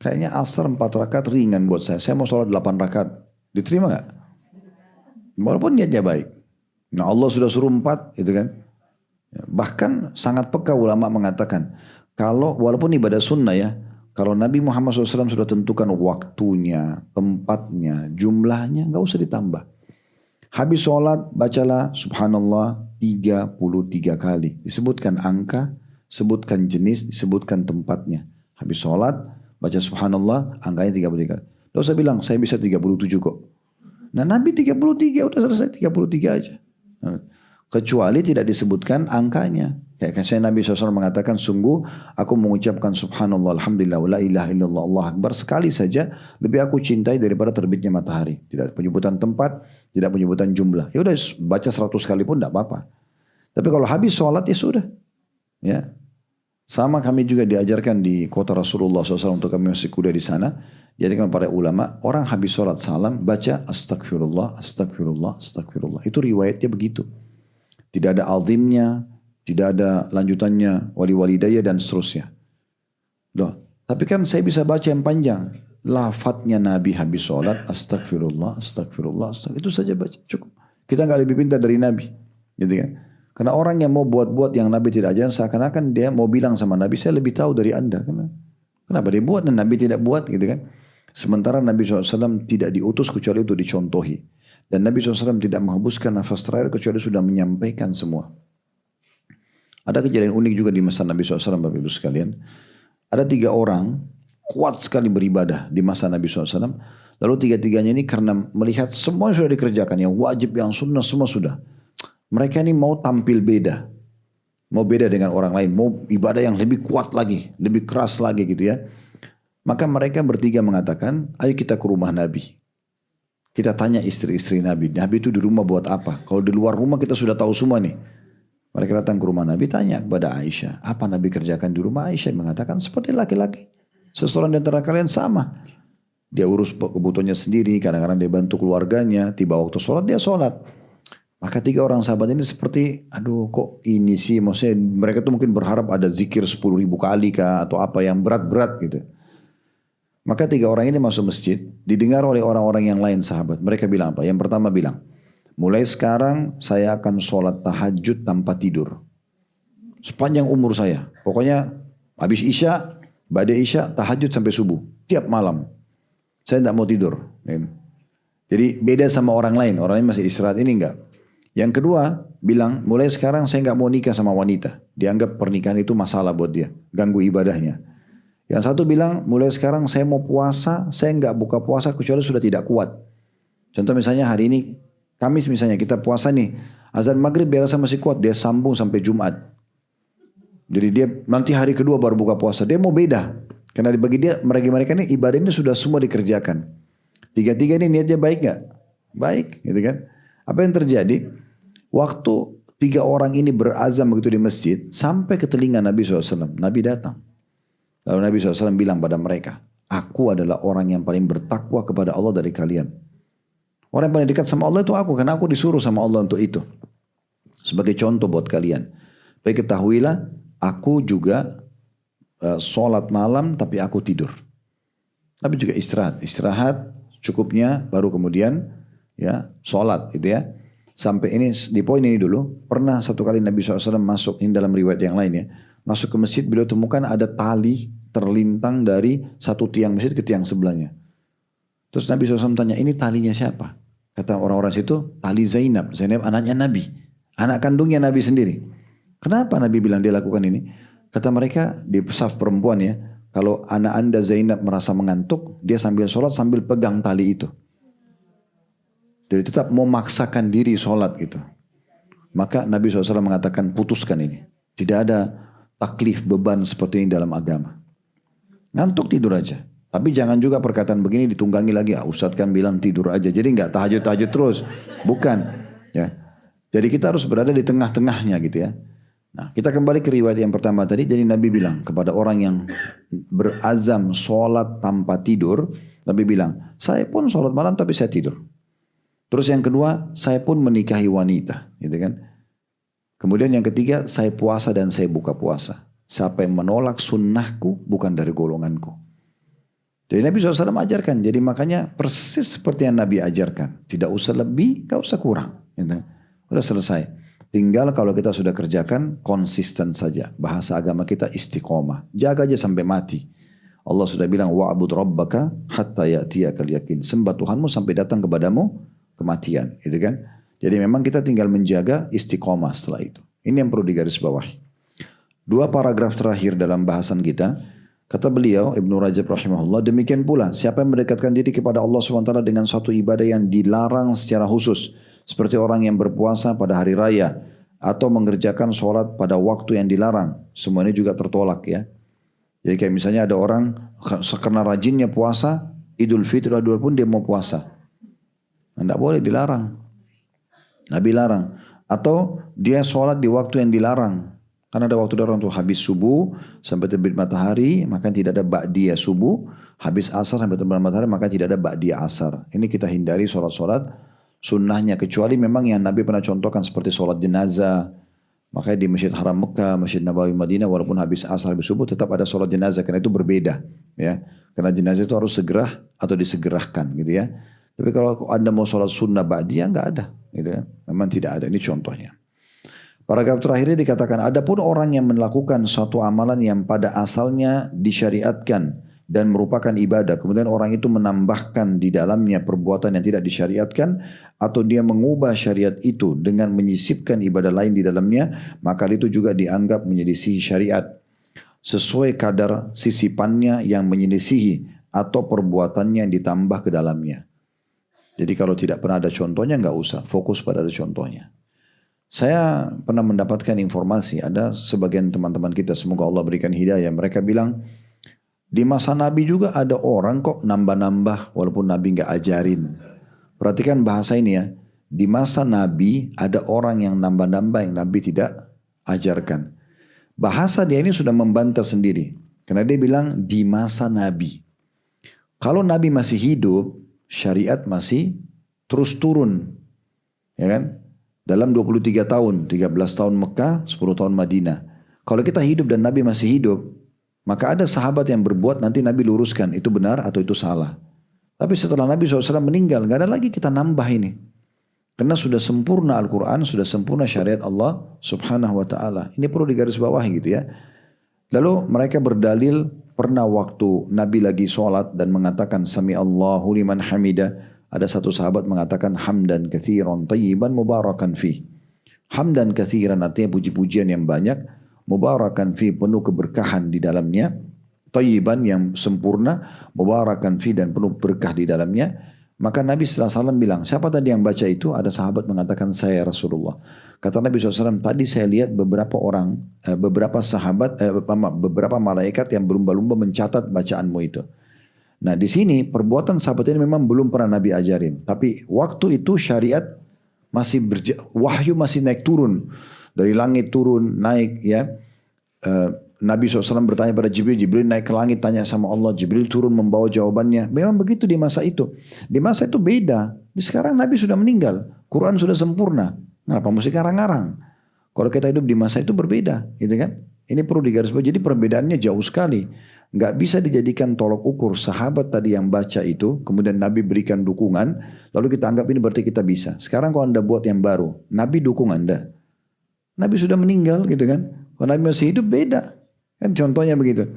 kayaknya asar 4 rakaat ringan buat saya mau sholat 8 rakaat. Diterima gak? Walaupun niatnya baik. Nah Allah sudah suruh 4 gitu kan. Bahkan sangat peka ulama mengatakan. Kalau walaupun ibadah sunnah ya. Kalau Nabi Muhammad SAW sudah tentukan waktunya, tempatnya, jumlahnya. Gak usah ditambah. Habis sholat bacalah subhanallah 33 kali. Disebutkan angka, sebutkan jenis, disebutkan tempatnya. Habis sholat baca subhanallah angkanya 33 kali. Tidak usah bilang, saya bisa 37 kok. Nah Nabi 33, udah selesai 33 aja. Nah, kecuali tidak disebutkan angkanya. Kayak saya Nabi SAW mengatakan, sungguh aku mengucapkan subhanallah, alhamdulillah, la ilaha illallah, Allah akbar. Sekali saja, lebih aku cintai daripada terbitnya matahari. Tidak penyebutan tempat, tidak penyebutan jumlah. Ya udah baca 100 kali pun tidak apa-apa. Tapi kalau habis sholat ya sudah. Ya. Sama kami juga diajarkan di kota Rasulullah SAW untuk kami masih kuliah di sana. Jadi kan para ulama, orang habis sholat salam baca astagfirullah, astagfirullah, astagfirullah. Itu riwayatnya begitu. Tidak ada azimnya, tidak ada lanjutannya, wali-walidayah dan seterusnya. Loh, tapi kan saya bisa baca yang panjang. lafadznya Nabi habis sholat, astagfirullah, astagfirullah, astagfirullah. Itu saja baca, cukup. Kita nggak lebih pintar dari Nabi. Gitu kan? Karena orang yang mau buat-buat yang Nabi tidak ajarkan, seakan-akan dia mau bilang sama Nabi, saya lebih tahu dari anda. Kenapa dia buat dan Nabi tidak buat gitu kan? Sementara Nabi SAW tidak diutus kecuali untuk dicontohi. Dan Nabi SAW tidak menghembuskan nafas terakhir kecuali sudah menyampaikan semua. Ada kejadian unik juga di masa Nabi SAW, Bapak Ibu sekalian. Ada 3 orang kuat sekali beribadah di masa Nabi SAW. Lalu 3-3-nya ini karena melihat semua sudah dikerjakan, yang wajib, yang sunnah, semua sudah. Mereka ini mau tampil beda. Mau beda dengan orang lain. Mau ibadah yang lebih kuat lagi, lebih keras lagi gitu ya. Maka mereka bertiga mengatakan, ayo kita ke rumah Nabi. Kita tanya istri-istri Nabi. Nabi itu di rumah buat apa? Kalau di luar rumah kita sudah tahu semua nih. Mereka datang ke rumah Nabi, tanya kepada Aisyah, apa Nabi kerjakan di rumah? Aisyah mengatakan, seperti laki-laki. Seseorang di antara kalian sama. Dia urus kebutuhannya sendiri, kadang-kadang dia bantu keluarganya, tiba waktu sholat, dia sholat. Maka 3 orang sahabat ini seperti, aduh kok ini sih, maksudnya mereka tuh mungkin berharap ada zikir 10.000 kali kah, atau apa yang berat-berat gitu. Maka 3 orang ini masuk masjid, didengar oleh orang-orang yang lain sahabat. Mereka bilang apa? Yang pertama bilang, mulai sekarang saya akan sholat tahajud tanpa tidur. Sepanjang umur saya. Pokoknya habis isya, badai isya, tahajud sampai subuh. Tiap malam. Saya tidak mau tidur. Jadi beda sama orang lain. Orang lain masih istirahat, ini enggak. Yang kedua bilang, mulai sekarang saya enggak mau nikah sama wanita. Dianggap pernikahan itu masalah buat dia. Ganggu ibadahnya. Yang satu bilang, mulai sekarang saya mau puasa. Saya enggak buka puasa kecuali sudah tidak kuat. Contoh misalnya hari ini, Kamis misalnya kita puasa nih, azan maghrib dia rasa masih kuat, dia sambung sampai Jumat. Jadi dia nanti hari kedua baru buka puasa, dia mau beda. Karena bagi dia, mereka ini ibadahnya sudah semua dikerjakan. 3-3 ini niatnya baik gak? Baik gitu kan. Apa yang terjadi? Waktu 3 orang ini berazam begitu di masjid, sampai ke telinga Nabi SAW. Nabi datang. Lalu Nabi SAW bilang pada mereka, aku adalah orang yang paling bertakwa kepada Allah dari kalian. Orang yang paling dekat sama Allah itu aku, karena aku disuruh sama Allah untuk itu. Sebagai contoh buat kalian. Baik ketahuilah, aku juga sholat malam tapi aku tidur. Tapi juga istirahat cukupnya baru kemudian ya sholat gitu ya. Sampai ini di poin ini dulu, pernah satu kali Nabi SAW masuk, ini dalam riwayat yang lain ya. Masuk ke masjid, beliau temukan ada tali terlintang dari satu tiang masjid ke tiang sebelahnya. Terus Nabi SAW tanya, ini talinya siapa? Kata orang-orang situ, tali Zainab. Zainab anaknya Nabi. Anak kandungnya Nabi sendiri. Kenapa Nabi bilang dia lakukan ini? Kata mereka di saf perempuan ya. Kalau anak anda Zainab merasa mengantuk, dia sambil sholat sambil pegang tali itu. Jadi tetap memaksakan diri sholat gitu. Maka Nabi SAW mengatakan putuskan ini. Tidak ada taklif beban seperti ini dalam agama. Ngantuk tidur aja. Tapi jangan juga perkataan begini ditunggangi lagi. Ustadz kan bilang tidur aja. Jadi enggak tahajud-tahajud terus. Bukan. Ya. Jadi kita harus berada di tengah-tengahnya gitu ya. Nah kita kembali ke riwayat yang pertama tadi. Jadi Nabi bilang kepada orang yang berazam sholat tanpa tidur. Nabi bilang, saya pun sholat malam tapi saya tidur. Terus yang kedua, saya pun menikahi wanita. Gitu kan. Kemudian yang ketiga, saya puasa dan saya buka puasa. Siapa yang menolak sunnahku bukan dari golonganku. Jadi Nabi SAW ajarkan. Jadi makanya persis seperti yang Nabi ajarkan. Tidak usah lebih, gak usah kurang. Gitu. Udah selesai. Tinggal kalau kita sudah kerjakan, konsisten saja. Bahasa agama kita istiqomah. Jaga aja sampai mati. Allah sudah bilang, wa'bud rabbaka hatta ya'tiyakal yakin. Sembah Tuhanmu sampai datang kepadamu kematian. Gitu kan? Jadi memang kita tinggal menjaga istiqomah setelah itu. Ini yang perlu digarisbawahi. 2 paragraf terakhir dalam bahasan kita. Kata beliau, Ibnu Rajab rahimahullah, demikian pula siapa yang mendekatkan diri kepada Allah SWT dengan suatu ibadah yang dilarang secara khusus. Seperti orang yang berpuasa pada hari raya. Atau mengerjakan sholat pada waktu yang dilarang. Semua ini juga tertolak ya. Jadi kayak misalnya ada orang karena rajinnya puasa, Idul Fitri pun dia mau puasa. Tidak boleh, dilarang. Nabi larang. Atau dia sholat di waktu yang dilarang. Karena ada waktu dilarang untuk habis subuh sampai terbit matahari, maka tidak ada ba'diyah subuh. Habis asar sampai terbit matahari, maka tidak ada ba'diyah asar. Ini kita hindari sholat-sholat sunnahnya. Kecuali memang yang Nabi pernah contohkan seperti sholat jenazah. Makanya di Masjid Haram Mekah, Masjid Nabawi Madinah, walaupun habis asar, habis subuh, tetap ada sholat jenazah. Karena itu berbeda. Ya. Karena jenazah itu harus segera atau disegerahkan gitu ya. Tapi kalau Anda mau sholat sunnah ba'diyah, nggak ada. Gitu ya. Memang tidak ada. Ini contohnya. Paragraf terakhirnya dikatakan, adapun orang yang melakukan suatu amalan yang pada asalnya disyariatkan dan merupakan ibadah, kemudian orang itu menambahkan di dalamnya perbuatan yang tidak disyariatkan, atau dia mengubah syariat itu dengan menyisipkan ibadah lain di dalamnya, maka itu juga dianggap menyelisihi syariat sesuai kadar sisipannya yang menyelisihi atau perbuatannya yang ditambah ke dalamnya. Jadi kalau tidak pernah ada contohnya, nggak usah fokus pada ada contohnya. Saya pernah mendapatkan informasi, ada sebagian teman-teman kita, semoga Allah berikan hidayah, mereka bilang, di masa Nabi juga ada orang kok nambah-nambah walaupun Nabi nggak ajarin. Perhatikan bahasa ini ya, di masa Nabi ada orang yang nambah-nambah yang Nabi tidak ajarkan. Bahasa dia ini sudah membantah sendiri, karena dia bilang di masa Nabi. Kalau Nabi masih hidup, syariat masih terus turun, ya kan? Dalam 23 tahun, 13 tahun Mekah, 10 tahun Madinah. Kalau kita hidup dan Nabi masih hidup, maka ada sahabat yang berbuat, nanti Nabi luruskan, itu benar atau itu salah. Tapi setelah Nabi SAW meninggal, gak ada lagi kita nambah ini. Karena sudah sempurna Al-Quran, sudah sempurna syariat Allah Subhanahu Wa Ta'ala. Ini perlu digarisbawahi gitu ya. Lalu mereka berdalil, pernah waktu Nabi lagi sholat dan mengatakan, Sami Allahu liman hamidah. Ada satu sahabat mengatakan hamdan katsiran tayyiban mubarakan fi. Hamdan katsiran artinya puji-pujian yang banyak, mubarakan fi penuh keberkahan di dalamnya, tayyiban yang sempurna, mubarakan fi dan penuh berkah di dalamnya. Maka Nabi SAW bilang, siapa tadi yang baca itu? Ada sahabat mengatakan, saya Rasulullah. Kata Nabi SAW, tadi saya lihat beberapa orang, beberapa sahabat, beberapa malaikat yang berlumba-lumba mencatat bacaanmu itu. Nah di sini perbuatan sahabat ini memang belum pernah Nabi ajarin. Tapi waktu itu syariat masih wahyu masih naik turun. Dari langit turun, naik ya. Nabi SAW bertanya pada Jibril. Jibril naik ke langit tanya sama Allah. Jibril turun membawa jawabannya. Memang begitu di masa itu. Di masa itu beda. Sekarang Nabi sudah meninggal. Quran sudah sempurna. Kenapa mesti ngarang-ngarang? Kalau kita hidup di masa itu berbeda. Gitu kan? Ini perlu digarisbawahi. Jadi perbedaannya jauh sekali. Nggak bisa dijadikan tolok ukur sahabat tadi yang baca itu, kemudian Nabi berikan dukungan, lalu kita anggap ini berarti kita bisa. Sekarang kalau Anda buat yang baru, Nabi dukung Anda. Nabi sudah meninggal gitu kan. Kalau Nabi masih hidup beda. Kan contohnya begitu.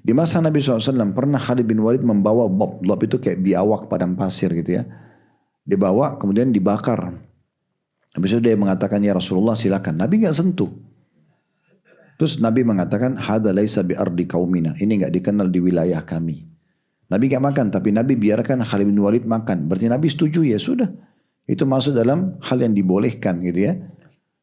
Di masa Nabi SAW pernah Khalid bin Walid membawa bob. Bob itu kayak biawak padang pasir gitu ya. Dibawa kemudian dibakar. Habis itu dia mengatakan ya Rasulullah silakan. Nabi nggak sentuh. Terus Nabi mengatakan, hada laisa bi ardi qaumina. Ini enggak dikenal di wilayah kami. Nabi enggak makan, tapi Nabi biarkan Khalid bin Walid makan. Berarti Nabi setuju, ya sudah. Itu masuk dalam hal yang dibolehkan gitu ya.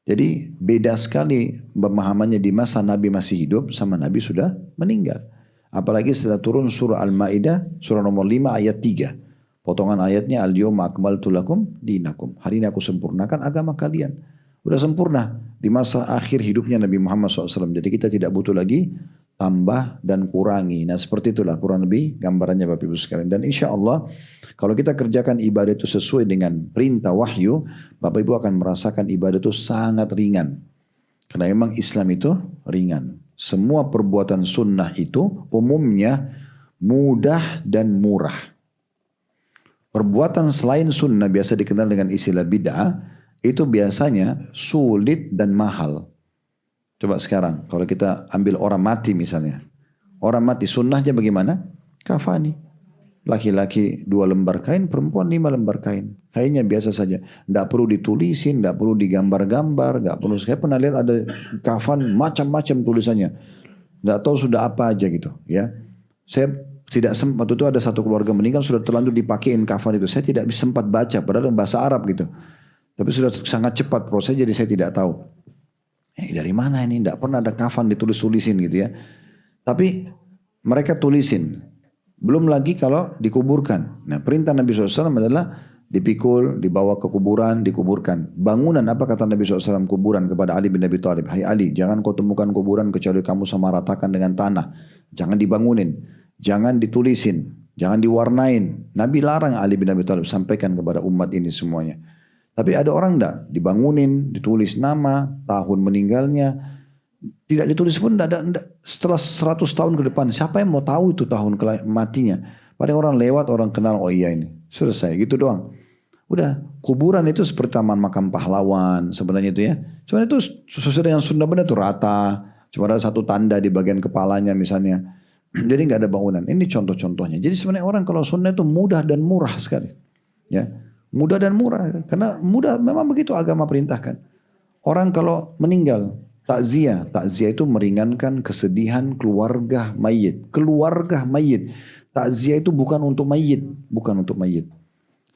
Jadi beda sekali pemahamannya di masa Nabi masih hidup sama Nabi sudah meninggal. Apalagi setelah turun surah Al-Ma'idah, surah nomor 5 ayat 3. Potongan ayatnya, al-yawma akmaltu lakum dinakum. Hari ini aku sempurnakan agama kalian. Udah sempurna di masa akhir hidupnya Nabi Muhammad SAW. Jadi kita tidak butuh lagi tambah dan kurangi. Nah seperti itulah kurang lebih gambarannya Bapak Ibu sekalian. Dan insya Allah kalau kita kerjakan ibadah itu sesuai dengan perintah wahyu, Bapak Ibu akan merasakan ibadah itu sangat ringan. Karena memang Islam itu ringan. Semua perbuatan sunnah itu umumnya mudah dan murah. Perbuatan selain sunnah biasa dikenal dengan istilah bid'ah. Itu biasanya sulit dan mahal. Coba sekarang kalau kita ambil orang mati misalnya. Orang mati sunnahnya bagaimana? Kafani. Laki-laki 2 lembar kain, perempuan 5 lembar kain. Kainnya biasa saja. Tidak perlu ditulisin, tidak perlu digambar-gambar. Tidak perlu. Saya pernah lihat ada kafan macam-macam tulisannya. Tidak tahu sudah apa aja gitu. Ya, saya tidak sempat. Waktu itu ada satu keluarga meninggal sudah terlanjur dipakein kafan itu. Saya tidak sempat baca padahal bahasa Arab gitu. Tapi sudah sangat cepat proses jadi saya tidak tahu. Dari mana ini? Tidak pernah ada kafan ditulis-tulisin gitu ya. Tapi mereka tulisin. Belum lagi kalau dikuburkan. Nah perintah Nabi SAW adalah dipikul, dibawa ke kuburan, dikuburkan. Bangunan apa kata Nabi SAW kuburan kepada Ali bin Abi Thalib. Hai Ali, jangan kau temukan kuburan kecuali kamu sama ratakan dengan tanah. Jangan dibangunin. Jangan ditulisin. Jangan diwarnain. Nabi larang Ali bin Abi Thalib sampaikan kepada umat ini semuanya. Tapi ada orang enggak, dibangunin, ditulis nama, tahun meninggalnya, tidak ditulis pun enggak. Setelah 100 tahun ke depan, siapa yang mau tahu itu tahun matinya? Pada orang lewat, orang kenal, oh iya ini, selesai gitu doang. Udah, kuburan itu seperti taman makam pahlawan sebenarnya itu ya. Sebenarnya itu sesuai dengan Sunda benar itu rata, cuma ada satu tanda di bagian kepalanya misalnya. Jadi nggak ada bangunan. Ini contoh-contohnya. Jadi sebenarnya orang kalau Sunda itu mudah dan murah sekali. Ya, mudah dan murah. Karena mudah memang begitu agama perintahkan. Orang kalau meninggal, takziah. Takziah itu meringankan kesedihan keluarga mayit. Keluarga mayit. Takziah itu bukan untuk mayit. Bukan untuk mayit.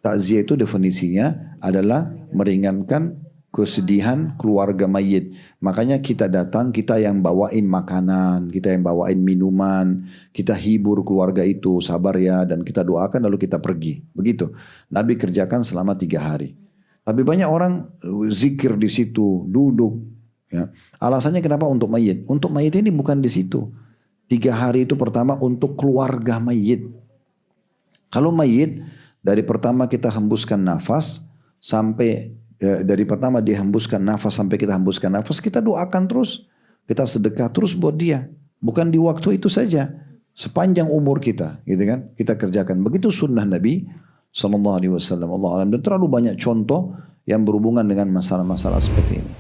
Takziah itu definisinya adalah meringankan kesedihan keluarga mayit. Makanya kita datang, kita yang bawain makanan, kita yang bawain minuman, kita hibur keluarga itu, sabar ya, dan kita doakan lalu kita pergi. Begitu. Nabi kerjakan selama 3 hari. Tapi banyak orang zikir di situ, duduk. Ya. Alasannya kenapa untuk mayit? Untuk mayit ini bukan di situ. 3 hari itu pertama untuk keluarga mayit. Kalau mayit, dari pertama kita hembuskan nafas sampai dari pertama dia hembuskan nafas sampai kita hembuskan nafas, kita doakan terus, kita sedekah terus buat dia. Bukan di waktu itu saja, sepanjang umur kita, gitu kan? Kita kerjakan. Begitu sunnah Nabi Sallallahu Alaihi Wasallam. Allah alam, dan terlalu banyak contoh yang berhubungan dengan masalah-masalah seperti ini.